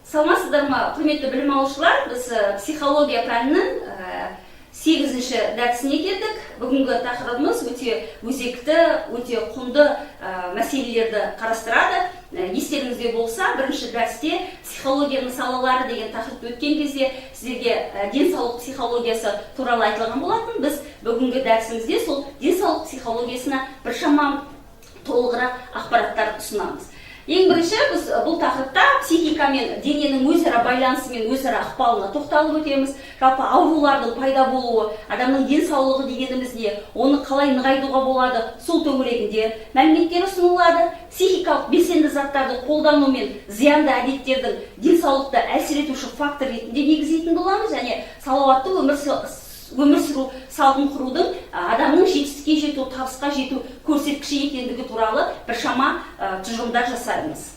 Саламатсыздар ма, құрметті білім алушылар? Біз психология пәнінің 8-ші дәрісіне келдік. Бүгінгі тақырыбымыз өте өзекті, өте құнды мәселелерді қарастырады. Естеріңізде болса, бірінші дәрісте психологияның салалары деген тақырыпты өткен кезде сіздерге денсаулық психологиясы туралы айтылған болатын. Біз бүгінгі дәрісімізде сол денсаулық психологиясына біршама толығырақ ақпараттар ұсынамыз. Ең бірінші біз бұл тақырыпта психика мен дененің өзара байланысы мен өзара ықпалына тоқталып өтеміз. Жалпы аурулардың пайда болуы, адамның денсаулығы дегеніміз не, оны қалай нығайтуға болады, сол төңірегінде мәліметтер ұсынылады. Психикалық белсенді заттарды қолдану мен зиянды әдеттердің денсаулықты әсер етуші фактор ретінде негіздейтін боламыз, және салауатты өмір сүру салтын құрудың адамның жетістікке жету, табысқа жету көрсеткіші екендігі туралы біршама тұжырымдар жасаймыз.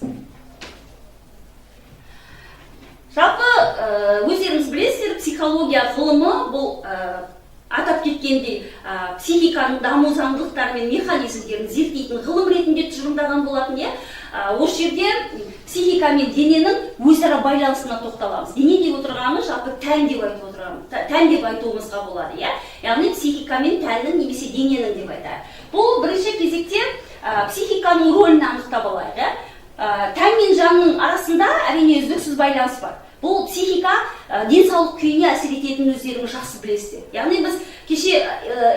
Жалпы өздеріңіз білесіздер, психология ғылымы бұл атап кеткендей психиканың даму заңдылықтары мен механизмдерін зерттейтін ғылым ретінде тұжырымдаған болатын. Осы жерде психика мен дененің өзара байланысына тоқталамыз. Дене деп отырғанымыз жалпы тән деп айтуымызға болады. Яғни психика мен тәннің немесе дененің деп айтайық. Бұл бірінші кезекте психиканың рөлін анықтап алайық. Тән мен жанның арасында әрине үздіксіз байланыс бар. Бұл психика денсаулық күйіне әсер ететінін өздеріңіз жақсы білесіздер. Яғни біз кеше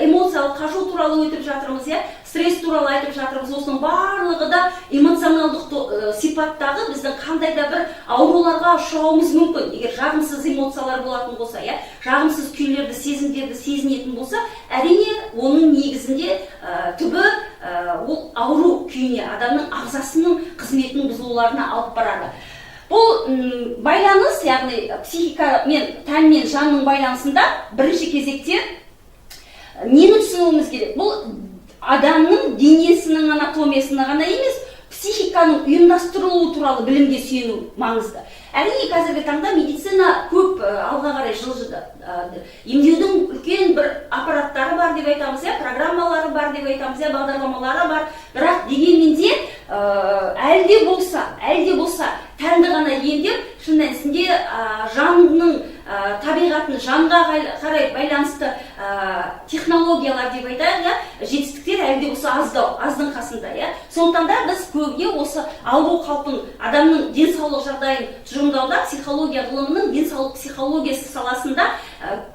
эмоциялық қажу туралы өтіп жатырмыз, стресс туралы айтып жатырмыз. Осының барлығы да эмоционалдық сипаттағы біздің қандай да бір ауруларға ұшырауымыз мүмкін. Егер жағымсыз эмоциялар болатын болса, жағымсыз күйлерді, сезімдерді сезінетін болса, әрине оның негізінде түбі ол ауру күйіне, адамның ағзасының қызметінің бұзылуларына алып барады. Бұл байланыс, яғни психика мен тән мен жанның байланысында бірінші кезекте нені түсінуіміз керек? Бұл адамның денесінің анатомиясына ғана емес, психиканың ұйымдастырылуы туралы білімге сүйену маңызды. Әрине, қазіргі таңда медицина көп алға қарай жылжыды. Емдеудің үлкен бір аппараттары бар деп айтамыз, программалары бар деп айтамыз, бағдарламалары бар. Бірақ дегенмен де әлде болса тәнді ғана емдеп, шын мәнісінде жанның табиғатын жанға қарай байланысты технологиялар деп айтайық, жетістіктер әлде болса аздың қасында. Сондықтан да біз көбіне осы ауру қалпын, адамның денсаулық жағдайын тұжырымдауда психология ғылымының денсаулық психологиясы саласында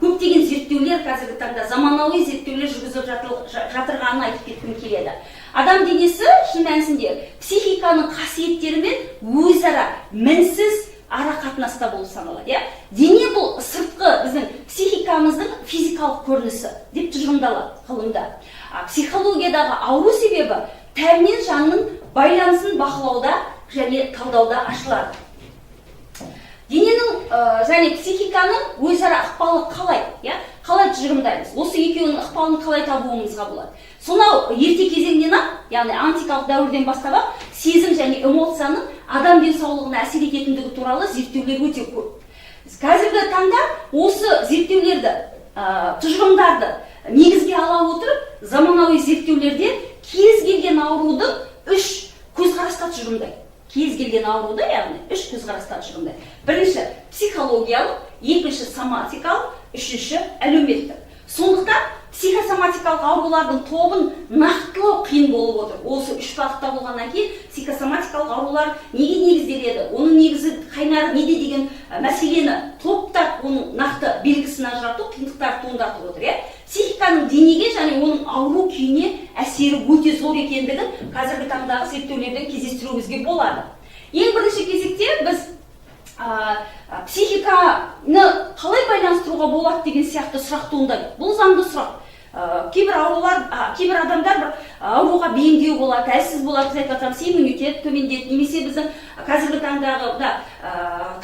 көптеген зерттеулер, қазіргі таңда заманауи зерттеулер жүргізіліп жатырғанын айтып кеткім келеді. Адам денесі шын мәнісінде психиканың қасиеттерімен өзара мінсіз ара қатынаста болып саналады. Дене бұл сыртқы біздің психикамыздың физикалық көрінісі деп тұжырымдалады ғылымда. Психологиядағы ауру себебі тән мен жанның байланысын бақылауда және талдауда ашылады. Дененің және психиканың өзара ықпалы қалай тұжырымдаймыз? Осы екеуінің ықпалын қалай табуымызға болады? Сонау ерте кезеңнен, яғни антикалық дәуірден бастап, сезім және эмоцияның адам денсаулығына әсер ететіндігі туралы зерттеулер өте көп. Қазіргі таңда осы зерттеулерді, тұжырымдарды негізге ала отырып, заманауи зерттеулерде кез келген аурудың 3 көзқараста тұжырымдайды. Кез келген ауруды, яғни 3 көзқараста тұжырымдайды. Бірінші психологиялық, екінші соматикалық, үшінші әлеуметтік. Сондықтан психосоматикалық аурулардың тобын нақтылау қиын болып отыр. Осы 3 бағытта болғаннан кейін психосоматикалық аурулар неге негізделеді? Оның негізі қайнары неде деген мәселені топтап, оның нақты белгісін ажырату қиындықтар туындатып отыр. Психиканың денеге және оның ауру күйіне әсері өте зор екендігін қазіргі таңдағы зерттеулерден кездестіруімізге болады. Ең бірінші кезекте біз психиканы қалай байланыстыруға болады деген сияқты сұрақ туындайды. Бұл заңды сұрақ. Кейбір адамдар бір ауруға бейімдеу болады, әлсіз болады, біз айтып жатамыз, иммунитет төмендейді, немесе біздің қазіргі таңдағы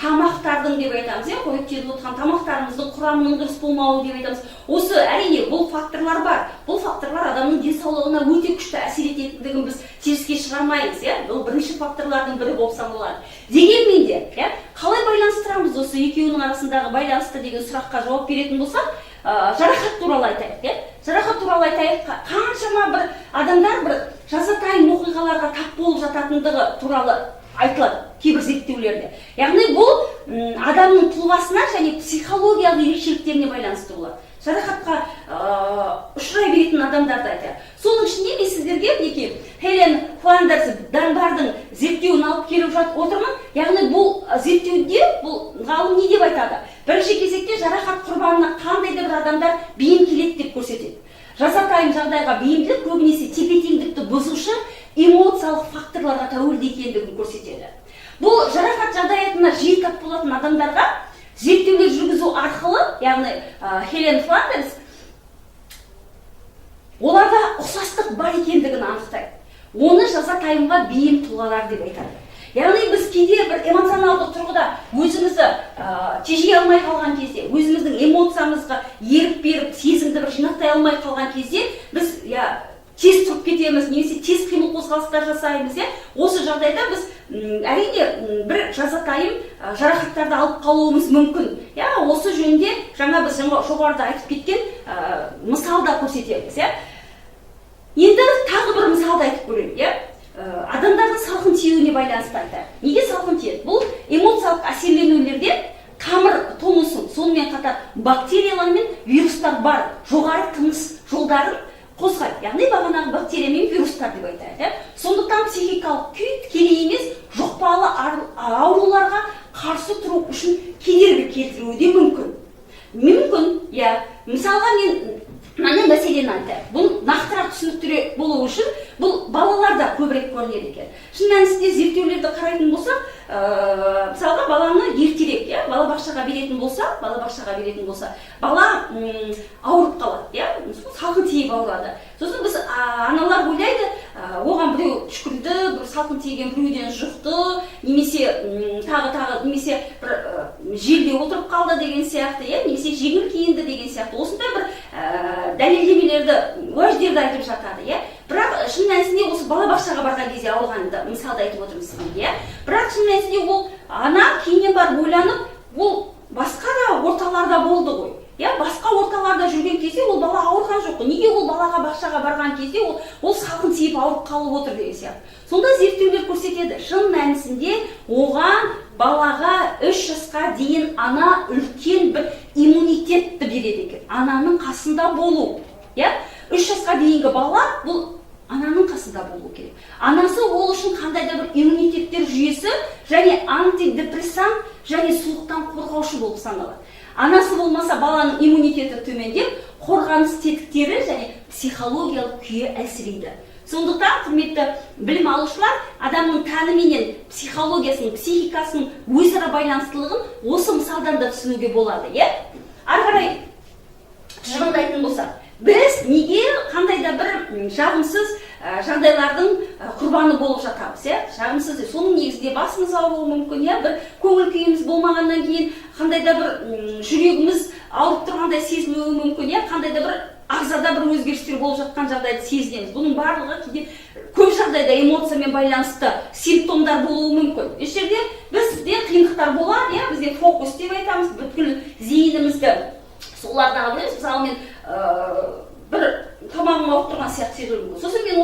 тамақтардың деп айтамыз, қоректеніп отырған тамақтарымыздың құрамының дұрыс болмауы деп айтамыз. Осы әрине бұл факторлар бар. Бұл факторлар адамның денсаулығына өте күшті әсер ететіндігін біз теріске шығармаймыз. Бұл бірінші факторлардың бірі болып саналады. Дегенмен де, қалай байланыстырамыз осы екеуінің арасындағы байланысты деген сұраққа жауап беретін болсақ, жарақат туралы айтайық. Жарақат туралы айтайық, қаншама бір адамдар бір жазатайым оқиғаларға тап болып жататындығы туралы айтылады кейбір зерттеулерде. Яғни бұл адамның тұлғасына және психологиялық ерекшеліктеріне байланысты болады. Жарақатқа ұшырай беретін адамдарды айтады. Соның ішінде мен сіздерге мінекей Хелен Фландерс Данбардың зерттеуін алып келіп отырмын. Яғни бұл зерттеуде бұл ғалым не деп айтады? Бірінші кезекте жарақат құрбанына қандай да бір адамдар бейім келеді деп көрсетеді. Жазатайым жағдайға бейімділік көбінесе тепе-теңдікті бұзушы эмоциялық факторларға тәуелді екендігін көрсетеді. Бұл жарақат жағдаятына жиі тап болатын адамдарға зерттеулер жүргізу арқылы, яғни Хелен Фландерс оларда ұқсастық бар екендігін анықтайды. Оны жазатайымға бейім тұлғалар деп айтады. Яғни біз кейде бір эмоционалдық тұрғыда өзімізді тежей алмай қалған кезде, өзіміздің эмоциямызға еріп беріп, сезімді бір жинақтай алмай қалған кезде біз тез тұрып кетеміз, немесе тез қимыл қозғалыстар жасаймыз. Осы жағдайда біз әрине бір жазатайым жарақаттарды алып қалуымыз мүмкін. Осы жөнінде жаңа біз жоғарыда айтып кеткен мысалда көрсетеміз. Енді тағы бір мысалды айтып көрейік. Адамдардың салқын тиюіне байланысты айтады. Неге салқын тиеді? Бұл эмоциялық әсерленулерде тамыр тонусын, сонымен қатар бактериялар мен вирустар бар жоғары тыныс жолдарын қозғайды. Яғни бағанағы бактерия мен вирустар деп айтады. Сондықтан психикалық күй тікелей емес, жұқпалы ауруларға қарсы тұру үшін кедергі келтіруі де мүмкін. Мысалға мен мәселені айтайын. Бұл нақтырақ түсініктіре болу үшін бұл балаларда көбірек көрінеді екен. Шын мәнісінде зерттеулерді қарайтын болсақ, мысалға баланы ертерек, балабақшаға беретін болса, бала ауырып қалады, салқын тиіп ауырады. Сосын біз аналар ойлайды, оған біреу түшкірді, бір салқын тиген біреуден жұқты, немесе немесе бір желде отырып қалды деген сияқты, немесе жеңіл киінді деген сияқты. Осындай бір дәлелдемелерді, уәждерді айтып жатады. Бірақ шын мәнісінде осы балабақшаға барған кезде ауырғанды мысалды айтып отырмыз сізге. Бірақ шын мәнісінде ол ана кейіннен барып ойланып, ол басқа да орталарда болды ғой. Басқа орталарда жүрген кезде ол бала ауырған жоқ. Неге ол балаға бақшаға барған кезде ол салқын тиіп ауырып қалып отыр деген сияқты. Сонда зерттеулер көрсетеді, шын мәнісінде оған балаға 3 жасқа дейін ана үлкен бір иммунитетті береді екен. Ананың қасында болу. 3 жасқа дейінгі бала бұл ананың қасында болу керек. Анасы ол үшін қандай да бір иммунитеттер жүйесі және антидепрессант және суықтан қорғаушы болып саналады. Анасы болмаса баланың иммунитеті төмендеп, қорғаныс тетіктері және психологиялық күйі әлсірейді. Сондықтан, құрметті білім алушылар, адамның тәні менен психологиясының, психикасының өзара байланыстылығын осы мысалдан да түсінуге болады. Ары қарай тұжырымдайтын болсақ, біз неге қандай да бір жағымсыз жағдайлардың құрбаны болып жатамыз? Жағымсыз, соның негізінде басымыз ауруы мүмкін, бір көңіл күйіміз болмағаннан кейін қандай да бір жүрегіміз ауырып тұрғандай сезілуі мүмкін, қандай да бір ағзада бір өзгерістер болып жатқан жағдайды сезінеміз. Бұның барлығы кейде көп жағдайда эмоциямен байланысты симптомдар болуы мүмкін. Еш жерде бізде қиындықтар болады, бізде фокус деп айтамыз, бүткіл зейінімізді соларда алып, мысалы мен бір тамағым ауырып тұрған сияқты сезілуім мүмкін. Сосын мен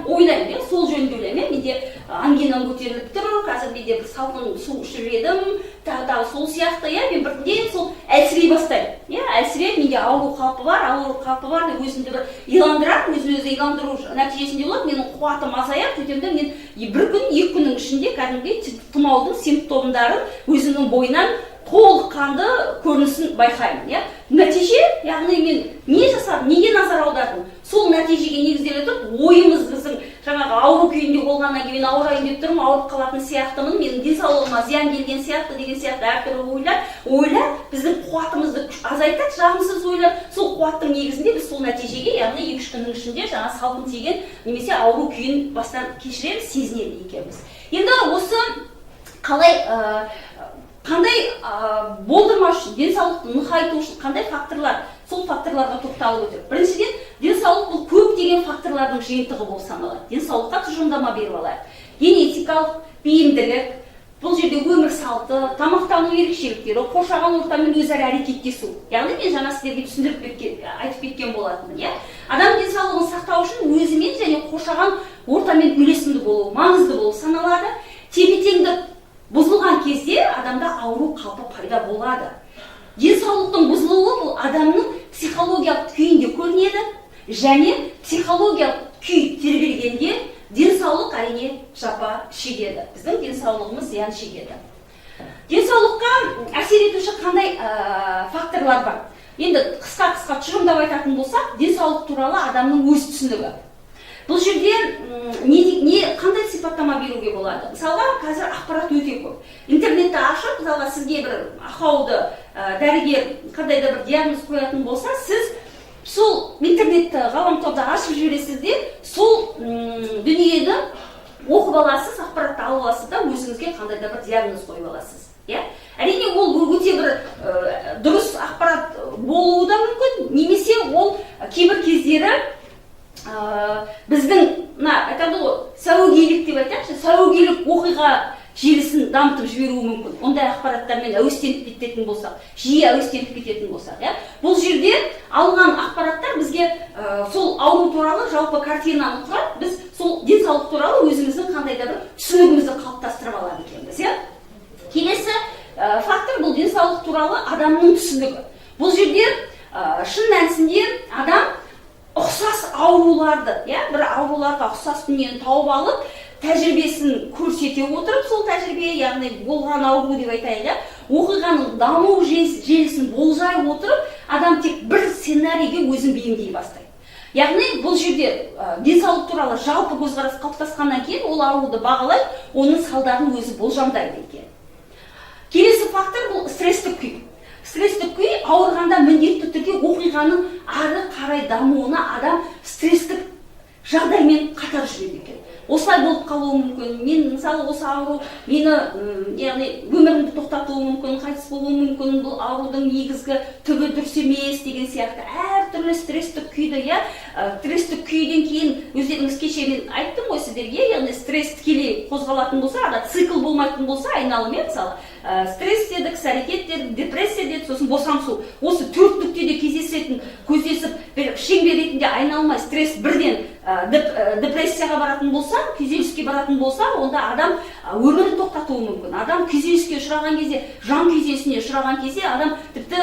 ойлаймын, сол жөнінде ойлаймын. Менде ангинам көтеріліп тұр, қазір менде бір салқын су ішіп едім, тағы сол сияқты, мен бірден сол әлсірей бастаймын. Әлсіреп, менде ауру қалпы бар деп өзімді бір иландырамын, өзін-өзі иландыру нәтижесінде болады, менің қуатым азаяр, сөйтемде мен бір күн, 2 күннің ішінде кәдімгідей тұмаудың симптомдарын өзімнің бойынан толыққанды көрінісін байқаймын. Нәтиже, яғни мен не жасадым, неге назар аудардым? Сол нәтижеге негізделе тұрып, ойымыз біздің жаңағы ауру күйінде болғаннан кейін ауырайын деп тұрмын, ауырып қалатын сияқтымын, менің денсаулығыма зиян келген сияқты деген сияқты әртүрлі ойлар біздің қуатымызды азайтады, жағымсыз ойлар. Сол қуаттың негізінде біз сол нәтижеге, яғни 2-3 күннің ішінде жаңа салқын тиген немесе ауру күйін бастан кешіреміз, сезінеді екенбіз. Енді осы қандай болдырмау үшін, денсаулықты нығайту үшін қандай факторлар, сол факторларға тоқталып өтеді. Біріншіден, денсаулық бұл көптеген факторлардың жиынтығы болып саналады. Денсаулыққа тұжырымдама беріп алайық. Генетикалық бейімділік, бұл жерде өмір салты, тамақтану ерекшеліктері, қоршаған ортамен өзара әрекеттесу. Яғни мен жаңа сіздерге түсіндіріп айтып кеткен болатынмын. Адам денсаулығын сақтау үшін өзімен және қоршаған ортамен үйлесімді болу, маңызды болып саналады. тепе-теңдік бұзылған кезде адамда ауру қалпы пайда болады. Денсаулықтың бұзылуы бұл адамның психологиялық күйінде көрінеді, және психологиялық күй тербелгенде денсаулық әрине жапа шегеді. Біздің денсаулығымыз зиян шегеді. Денсаулыққа әсер етуші қандай факторлар бар? Енді қысқа тұжырымдап айтатын болсақ, денсаулық туралы адамның өз түсінігі. Бұл жерде қандай сипаттама беруге болады? Мысалға, қазір ақпарат өте көп. Интернетті ашып, мысалға сізге бір ақауды дәрігер қандай да бір диагноз қоятын болса, сіз сол интернетті ғаламторды ашып жібересіз де, сол дүниені оқып аласыз, ақпаратты алып аласыз да, өзіңізге қандай да бір диагноз қойып аласыз. Әрине ол өте бір дұрыс ақпарат болуы да мүмкін, немесе ол кейбір кездері біздің сәуегейлік деп айтайықшы, сәуегейлік оқиға желісін дамытып жіберуі мүмкін. Ондай ақпараттармен әуестеніп кететін болсақ, жиі әуестеніп кететін болсақ. Бұл жерде алған ақпараттар бізге сол ауру туралы жалпы картинаны құрап, біз сол денсаулық туралы өзіміздің қандай да бір түсінігімізді қалыптастырып алады екенбіз. Келесі фактор бұл денсаулық туралы адамның түсінігі. Бұл жерде шын мәнісінде адам ұқсас ауруларды, бір ауруларға ұқсас дүниені тауып алып, тәжірибесін көрсете отырып, сол тәжірибе, яғни болған ауру деп айтайық, оқиғаның даму желісін болжай отырып, адам тек бір сценарийге өзін бейімдей бастайды. Яғни бұл жерде денсаулық туралы жалпы көзқарас қалыптасқаннан кейін ол ауруды бағалайды, оның салдарын өзі болжамдайды екен. Келесі фактор бұл стресстік күй. Стресстік күй ауырғанда міндетті түрде оқиғаның ары қарай дамуына адам стресстік жағдаймен қатар жүреді екен. Осылай болып қалуы мүмкін. Мен мысалы осы ауру мені, яғни өмірімді тоқтатуы мүмкін, қайтыс болуы мүмкін, бұл аурудың негізгі түбі дұрыс емес деген сияқты әртүрлі стресстік күйді, стресстік күйден кейін өздеріңіз кеше мен айттым ғой сіздерге, яғни стресс тікелей қозғалатын болса, цикл болмайтын болса, айналыммен мысалы стресс дедік, іс-әрекет дедік, депрессия дедік, сосын босаңсу. Осы төрт нүктеде кездесетін, көздесіп, шеңбер ретінде айналмай стресс бірден депрессияға баратын болса, күйзеліске баратын болса, онда адам өмірін тоқтатуы мүмкін. Адам күйзеліске ұшыраған кезде, жан күйзелісіне ұшыраған кезде, адам тіпті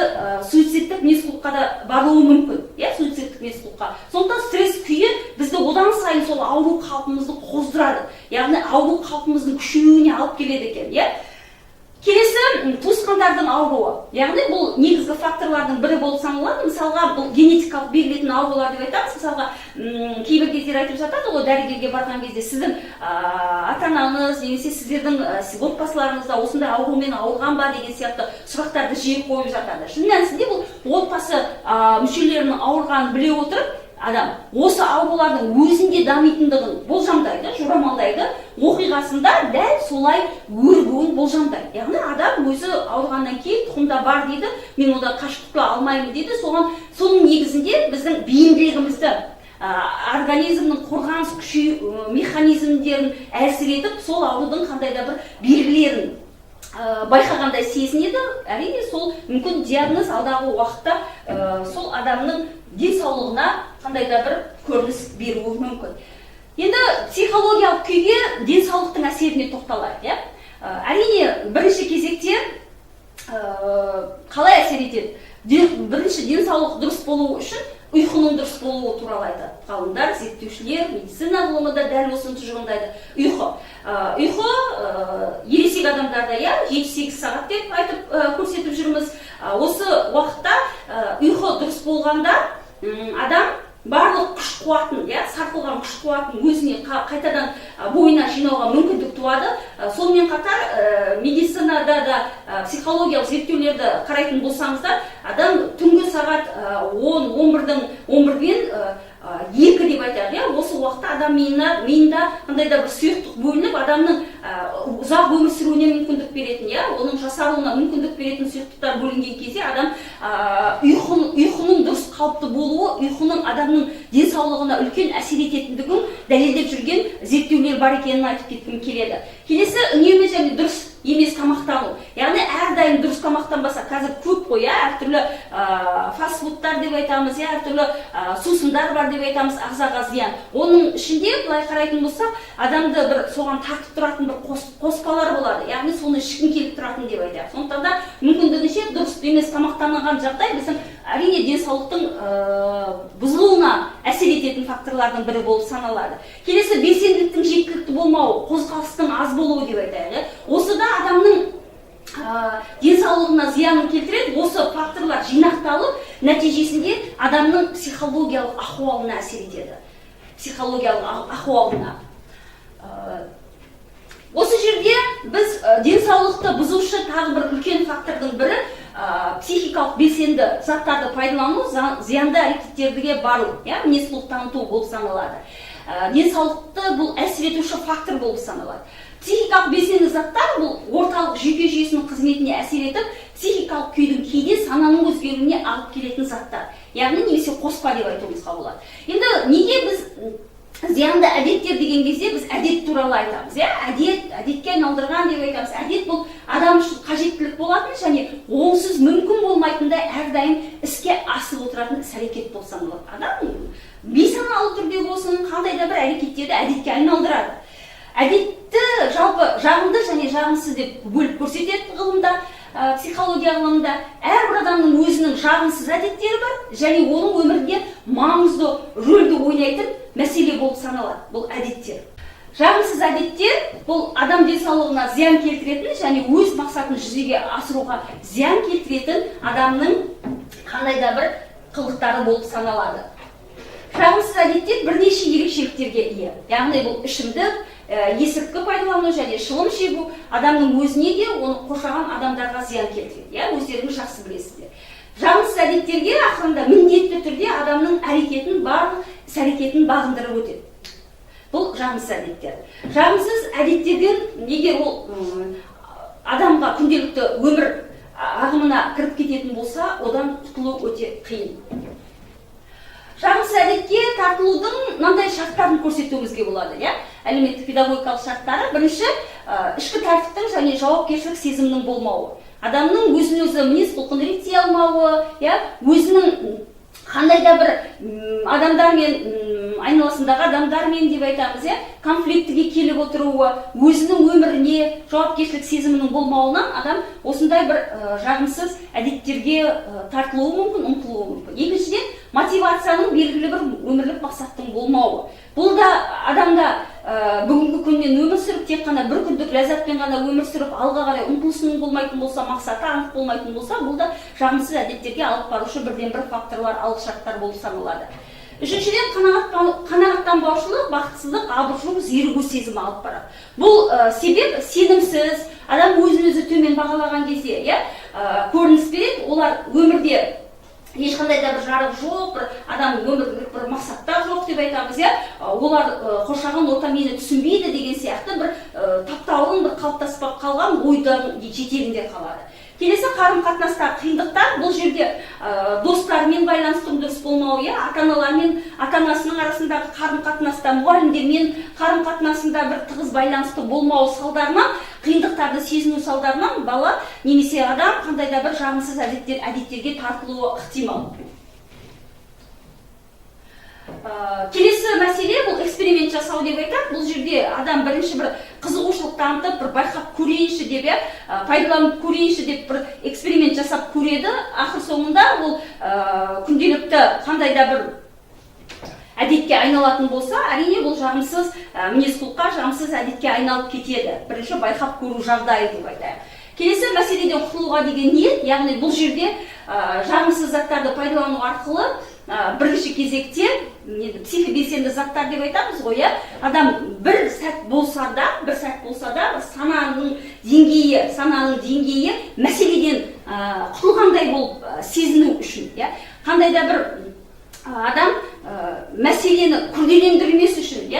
суицидтік мінез-құлыққа да баруы мүмкін. Суицидтік мінез-құлыққа. Сондықтан стресс күйі бізді одан сайын сол ауру қалпымызды қоздырады. Яғни ауру қалпымыздың күшеюіне алып келеді екен. Келесі туысқандардың ауруы. Яғни бұл негізгі факторлардың бірі болып саналады. Мысалға бұл генетикалық берілетін аурулар деп айтамыз. Мысалға кейбір кездер айтып жатады ғой, дәрігерге барған кезде сіздің ата-анаңыз немесе сіздердің отбасыларыңызда осындай аурумен ауырған ба деген сияқты сұрақтарды жиі қойып жатады. Шын мәнісінде бұл отбасы мүшелерінің ауырғанын біле отырып, адам осы аурулардың өзінде дамитындығын болжамдайды, жорамалдайды, оқиғасында дәл солай өрбуін болжамдайды. Яғни адам өзі ауырғаннан кейін тұқымда бар дейді, мен одан қашып құтыла алмаймын дейді. Соның негізінде біздің бейімділігімізді, организмнің қорғаныс күші механизмдерін әлсіретіп, сол аурудың қандай да бір белгілерін байқағандай сезінеді. Әрине сол мүмкін диагноз алдағы уақытта сол адамның денсаулығына қандай да бір көрініс беруі мүмкін. Енді психологиялық күйге денсаулықтың әсеріне тоқталайық. Әрине бірінші кезекте қалай әсер етеді? Бірінші денсаулық дұрыс болуы үшін ұйқының дұрыс болуы туралы айтады. Ғалымдар, зерттеушілер, медицина ғылымы да дәл осыны тұжырымдайды. Ұйқы ересек адамдарда 7-8 сағат деп айтып көрсетіп жүрміз. Осы уақытта ұйқы дұрыс болғанда адам барлық күш қуатын, сарқылған күш қуатын өзіне қайтадан бойына жинауға мүмкіндік туады. Сонымен қатар медицинада да психологиялық зерттеулерді қарайтын болсаңыздар, адам түнгі сағат 11-ден 2 деп айтады. Осы уақытта адам миында қандай да бір сұйықтық бөлініп, адамның ұзақ өмір сүруіне мүмкіндік беретін, оның жасаруына мүмкіндік беретін сұйықтықтар бөлінген кезде адам ұйқының дұрыс қалыпты болуы, ұйқының адамның денсаулығына үлкен әсер ететіндігін дәлелдеп жүрген зерттеулер бар екенін айтып кеткім келеді. Келесі, үнемі және дұрыс емес тамақтану. Яғни әрдайым дұрыс тамақтанбаса, қазір көп қой, әртүрлі фастфудтар деп айтамыз, әртүрлі сусындар бар деп айтамыз, ағзаға зиян. Оның ішінде былай қарайтын болсақ, адамды бір соған тартып тұратын бір қоспалар болады, яғни соны ішкің келіп тұратын деп айтайық. Сондықтан да мүмкіндігінше дұрыс емес тамақтанған жағдай біздің әрине денсаулықтың бұзылуына әсер ететін факторлардың бірі болып саналады. Келесі белсенділіктің жеткілікті болмауы, қозғалыстың аз болуы деп айтайық. Осы да адамның денсаулығына зиянын келтіреді. Осы факторлар жинақталып, нәтижесінде адамның психологиялық ахуалына әсер етеді. Психологиялық ахуалына. Осы жерде біз денсаулықты бұзушы тағы бір үлкен фактордың бірі психикалық белсенді заттарды пайдалану, зиянды әрекеттерге бару, мінез-құлық таныту болып саналады. Денсаулықты бұл әсер етуші фактор болып саналады. Психикалық белсенді заттар бұл орталық жүйке жүйесінің қызметіне әсер етіп, психикалық күйдің кейде сананың өзгеруіне алып келетін заттар. Яғни немесе қоспа деп айтуымызға болады. Енді неге біз зиянды әдеттер деген кезде біз әдет туралы айтамыз, әдетке айналдырған деп айтамыз. Әдет бұл адам үшін қажеттілік болатын және онсыз мүмкін болмайтындай әрдайым іске асып отыратын іс-әрекет болып саналады. Адам бейсаналы түрде болсын, қандай да бір әрекеттерді әдетке айналдырады. Әдетті жалпы жағымды және жағымсыз деп бөліп көрсетеді ғылымда, психология ғылымында. Әрбір адамның өзінің жағымсыз әдеттері бар және оның өмірінде маңызды рөлді ойнайтын мәселе болып саналады. Бұл әдеттер. Жағымсыз әдеттер бұл адам денсаулығына зиян келтіретін және өз мақсатын жүзеге асыруға зиян келтіретін адамның қандай да бір қылықтары болып саналады. Жағымсыз әдеттер бірнеше ерекшеліктерге ие. Яғни бұл ішімдік, есірткі пайдалану және шылым шегу адамның өзіне де, оны қоршаған адамдарға зиян келтіреді. Өздеріңіз жақсы білесіздер. Жағымсыз әдеттерге ақырында міндетті түрде адамның әрекетін, барлық іс-әрекетін бағындырып өтеді. Бұл жағымсыз әдеттер. Жағымсыз әдеттерден егер ол адамға күнделікті өмір ағымына кіріп кететін болса, одан құтылу өте қиын. Жағымсыз әдетке тартылудың мынандай шарттарын көрсетуімізге болады. Әлеуметтік педагогикалық шарттары. Бірінші, ішкі тәртіптің және жауапкершілік сезімінің болмауы. Адамның өзін-өзі мінез-құлқын реттей алмауы, өзінің қандай да бір адамдармен, айналасындағы адамдармен деп айтамыз, конфликтіге келіп отыруы, өзінің өміріне жауапкершілік сезімінің болмауынан адам осындай бір жағымсыз әдеттерге тартылуы мүмкін, ұмтылуы мүмкін. Екіншіден, мотивацияның белгілі бір өмірлік мақсаттың болмауы. Бұл да адамда бүгінгі күнмен өмір сүріп, тек қана бір күндік ләззатпен ғана өмір сүріп, алға қарай ұмтылысының болмайтын болса, мақсаты анық болмайтын болса, бұл да жағымсыз әдеттерге алып барушы бірден бір факторлар, алғышарттар болып саналады. Үшіншіден, қанағаттанбаушылық, бақытсыздық, абыржу, зерігу сезімі алып барады. Бұл себеп сенімсіз, адам өзін-өзі төмен бағалаған кезде, көрініс береді. Олар өмірде ешқандай да бір жарық жоқ, бір адам өмірлік бір мақсаттар жоқ деп айтамыз, олар қоршаған орта мені түсінбейді деген сияқты бір таптаурын, бір қалыптаспақ қалған ойдың жетегінде қалады. Келесі қарым-қатынастар, қиындықтар. Бұл жерде достармен байланыстың дұрыс болмауы, ата-аналармен, ата-анасының арасындағы қарым-қатынаста, мұғалімдермен қарым-қатынасында бір тығыз байланысты болмауы салдарынан, қиындықтарды сезіну салдарынан бала немесе адам қандай да бір жағымсыз әдеттерге тартылуы ықтимал. Келесі мәселе бұл эксперимент жасау деп айтады. Бұл жерде адам бірінші бір қызығушылық танытып, бір байқап көрейінші деп, пайдаланып көрейінші деп бір эксперимент жасап көреді. Ақыр соңында ол күнделікті қандай да бір әдетке айналатын болса, әрине бұл жағымсыз мінез-құлыққа, жағымсыз әдетке айналып кетеді. Бірінші байқап көру жағдайы деп айтайық. Келесі мәселеден құтылуға деген ниет, яғни бұл жерде жағымсыз заттарды пайдалану арқылы бірінші кезекте психобелсенді заттар деп айтамыз ғой, адам бір сәт болса да, бір сананың деңгейі мәселеден құтылғандай болып сезіну үшін, қандай да бір адам мәселені күрделендірмес үшін,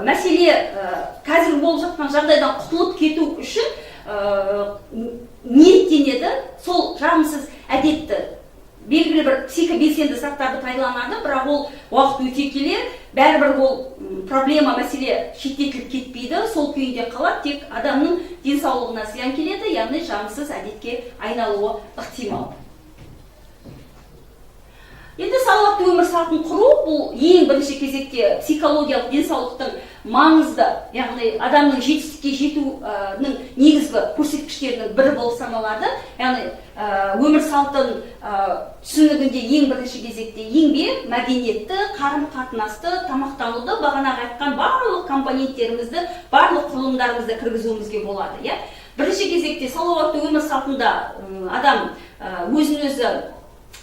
мәселе қазір болып жатқан жағдайдан құтылып кету үшін ниеттенеді сол жағымсыз әдетті белгілі бір психобелсенді заттарды пайдаланады, бірақ ол уақыт өте келе бәрібір ол проблема мәселе шеттетіліп кетпейді, сол күйінде қалады, тек адамның денсаулығына зиян келеді, яғни жағымсыз әдетке айналуы ықтимал. Енді салауатты өмір салтын құру бұл ең бірінші кезекте психологиялық денсаулықтың маңызды, яғни адамның жетістікке жетуінің негізгі көрсеткіштерінің бірі болып саналады. Яғни өмір салтын түсінігінде ең бірінші кезекте еңбек, мәдениетті, қарым-қатынасты, тамақтануды, бағанағы айтқан барлық компоненттерімізді, барлық құрылымдарымызды кіргізуімізге болады. Бірінші кезекте салауатты өмір салтында адам өзін-өзі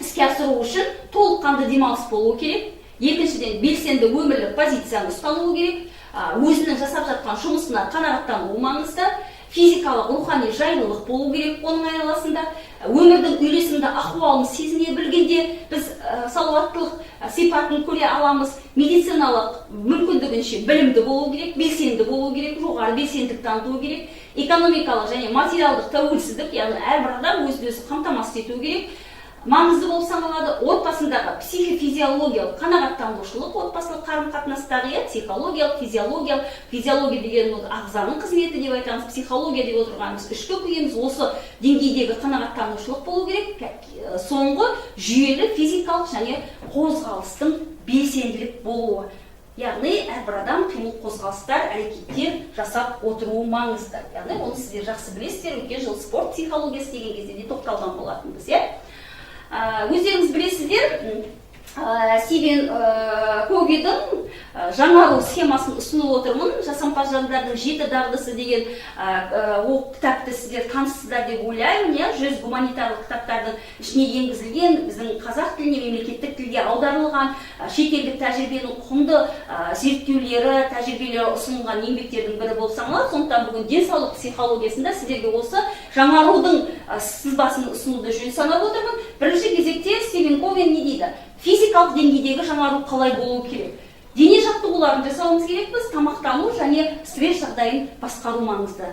іске асыру үшін толыққанды демалыс болуы керек. Екіншіден, белсенді өмірлік позицияны ұстануы керек. Өзінің жасап жатқан жұмысына қанағаттануы маңызды. Физикалық, рухани жайлылық болу керек оның айналасында. Өмірдің үйлесімді ахуалын сезіне білгенде біз салауаттылық сипатын көре аламыз. Медициналық мүмкіндігінше білімді болу керек, белсенді болу керек, жоғары белсенділік таныту керек. Экономикалық және материалдық тәуелсіздік, яғни әрбір адам өзін-өзі қамтамасыз ету керек. Маңызды болып саналады. Отбасындағы психофизиологиялық қанағаттанушылық, отбасылық қарым-қатынастағы психологиялық, физиология деген ағзаның қызметі деп айтамыз, психология деп отырғанымыз ішкі күйіміз, осы деңгейдегі қанағаттанушылық болу керек. Соңғы жүйелі физикалық және қозғалыстың белсенділік болуы. Яғни әрбір адам қимыл қозғалыстар, әрекеттер жасап отыруы маңызды. Яғни оны сіздер жақсы білесіздер, өткен жылы спорт психологиясы деген кезде де тоқталған болатынбыз. Өздеріңіз білесіздер, Стивен Ковидің жаңару схемасын ұсынып отырмын. Жасампаз жандардың 7 дағдысы деген ол кітапты сіздер танысыздар деп ойлаймын. 100 гуманитарлық кітаптардың ішіне енгізілген, біздің қазақ тіліне, мемлекеттік тілге аударылған, шетелдік тәжірибенің құнды зерттеулері, тәжірибелері ұсынылған еңбектердің бірі болып саналады. Сондықтан бүгін денсаулық психологиясында сіздерге осы жаңарудың сызбасын ұсынуды жөн санап отырмын. Бірінші кезекте Стивен Ковин не дейді? Физикалық деңгейдегі жаңару қалай болу керек? Дене жаттығуларын жасауымыз керекпіз, тамақтану және стресс жағдайын басқару маңызды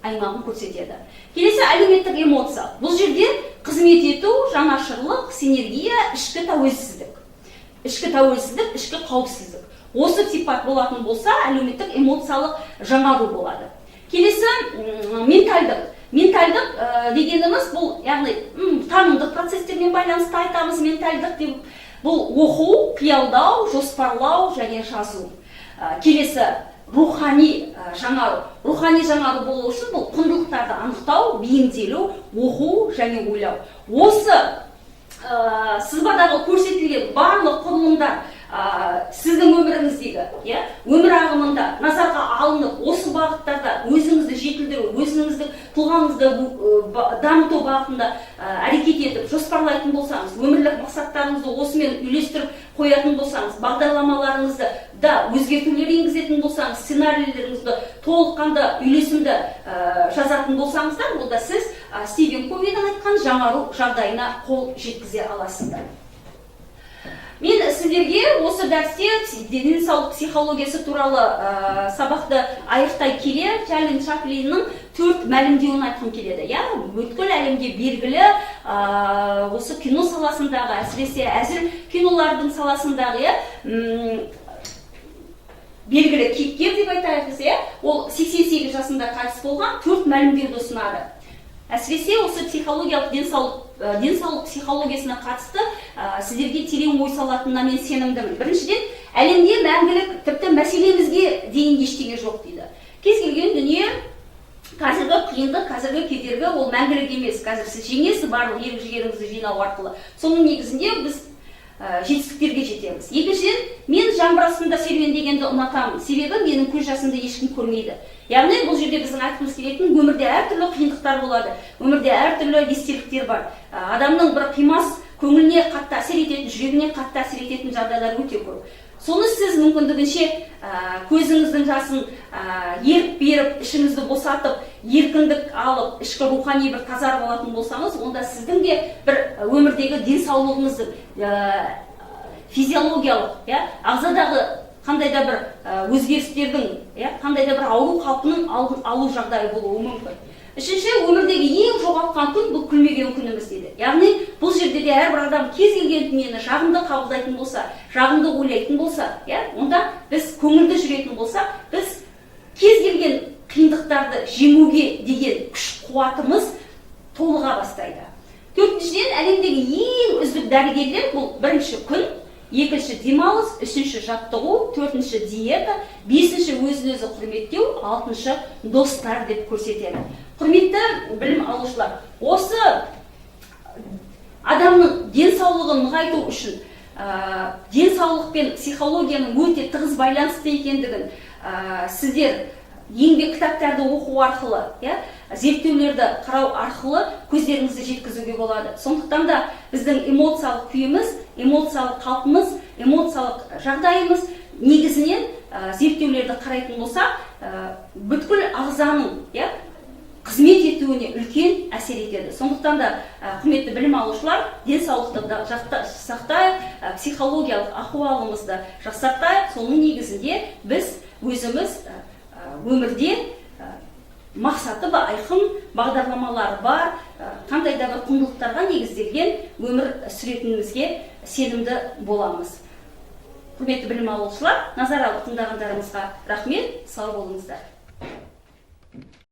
аймағын көрсетеді. Келесі әлеуметтік эмоция. Бұл жерде қызмет ету, жанашырлық, синергия, ішкі тәуелсіздік. Ішкі тәуелсіздік, ішкі қауіпсіздік. Осы сипат болатын болса, әлеуметтік эмоциялық жаңару болады. Келесі ментальдық. Ментальдық дегеніміз бұл, яғни танымдық процестермен байланысты айтамыз. Ментальдық деп бұл оқу, қиялдау, жоспарлау және жазу. Келесі рухани жаңару. Рухани жаңару болу үшін бұл құндылықтарды анықтау, бейімделу, оқу және ойлау. Осы сызбадағы көрсетілген барлық құрылымдар сіздің өміріңіздегі, өмір ағымында назарға алынып, осы бағыттарда өзіңізді жетілдіру, өзіңіздің тұлғаңызды дамыту бағытында әрекет етіп, жоспарлайтын болсаңыз, өмірлік мақсаттарыңызды осымен үйлестіріп қоятын болсаңыз, бағдарламаларыңызды да өзгертулер енгізетін болсаңыз, сценарийлеріңізді толыққанды үйлесімді жазатын болсаңыздар, онда сіз Стивен Ковидің айтқан жаңару жағдайына қол жеткізе аласыздар. Мен сіздерге осы дәрісте денсаулық психологиясы туралы сабақты аяқтай келе Чарльз Чаплиннің 4 мәлімдеуін айтқым келеді. Бүткіл әлемге белгілі осы кино саласындағы, әсіресе әзіл кинолардың саласындағы белгілі кейіпкер деп айтайық, ол 88 жасында қайтыс болған 4 мәлімдеуді ұсынады. Әсіресе осы психологиялық денсаулық психологиясына қатысты сіздерге терең ой салатынына мен сенімдімін. Біріншіден, әлемде мәңгілік, тіпті мәселемізге дейін ештеңе жоқ дейді. Кез келген дүние, қазіргі қиындық, қазіргі кедергі ол мәңгілік емес. Қазір сіз жеңесіз барлық ерік-жігеріңізді жинау арқылы. Соның негізінде біз жетістіктерге жетеміз. Екіншіден, мен жаңбыр астында серуендегенді ұнатамын. Себебі менің көз жасымды ешкім көрмейді. Яғни бұл жерде біздің айтқымыз келетін өмірде әртүрлі қиындықтар болады. Өмірде әртүрлі естеліктер бар. Адамның бір қимас көңіліне қатты әсер ететін, жүрегіне қатты әсер ететін жағдайлар өте көп. Соны сіз мүмкіндігінше көзіңіздің жасын ерік беріп, ішіңізді босатып, еркіндік алып, ішкі рухани бір тазарып алатын болсаңыз, онда сіздің де бір өмірдегі денсаулығыңыздың физиологиялық, ағзадағы қандай да бір өзгерістердің, қандай да бір ауру қалпының алдын алу жағдайы болуы мүмкін. Үшінші, өмірдегі ең жоғалтқан күн бұл күлмеген күніміз дейді. Яғни бұл жерде де әрбір адам кез келген дүниені жағымды қабылдайтын болса, жағымды ойлайтын болса, онда біз көңілді жүретін болсақ, біз кез келген қиындықтарды жеңуге деген күш қуатымыз толыға бастайды. Төртіншіден, әлемдегі ең үздік дәрігерлер бұл бірінші күн, екінші демалыс, үшінші жаттығу, төртінші диета, бесінші өзін өзі құрметтеу, алтыншы достар деп көрсетеді. Құрметті білім алушылар, осы адамның денсаулығын нығайту үшін денсаулық пен психологияның өте тығыз байланысты екендігін сіздер еңбек кітаптарды оқу арқылы, зерттеулерді қарау арқылы көздеріңізді жеткізуге болады. Сондықтан да біздің эмоциялық күйіміз, эмоциялық қалпымыз, эмоциялық жағдайымыз негізінен зерттеулерді қарайтын болсақ, бүткіл ағзаның қызмет етуіне үлкен әсер етеді. Сондықтан да құрметті білім алушылар, денсаулықты сақтайық, психологиялық ахуалымызды жақсартайық. Соның негізінде біз өзіміз өмірде мақсаты бар, айқын бағдарламалары бар, қандай да бір құндылықтарға негізделген өмір сүретінімізге сенімді боламыз. Құрметті білім алушылар, назар алып тыңдағандарыңызға рахмет, сау болыңыздар.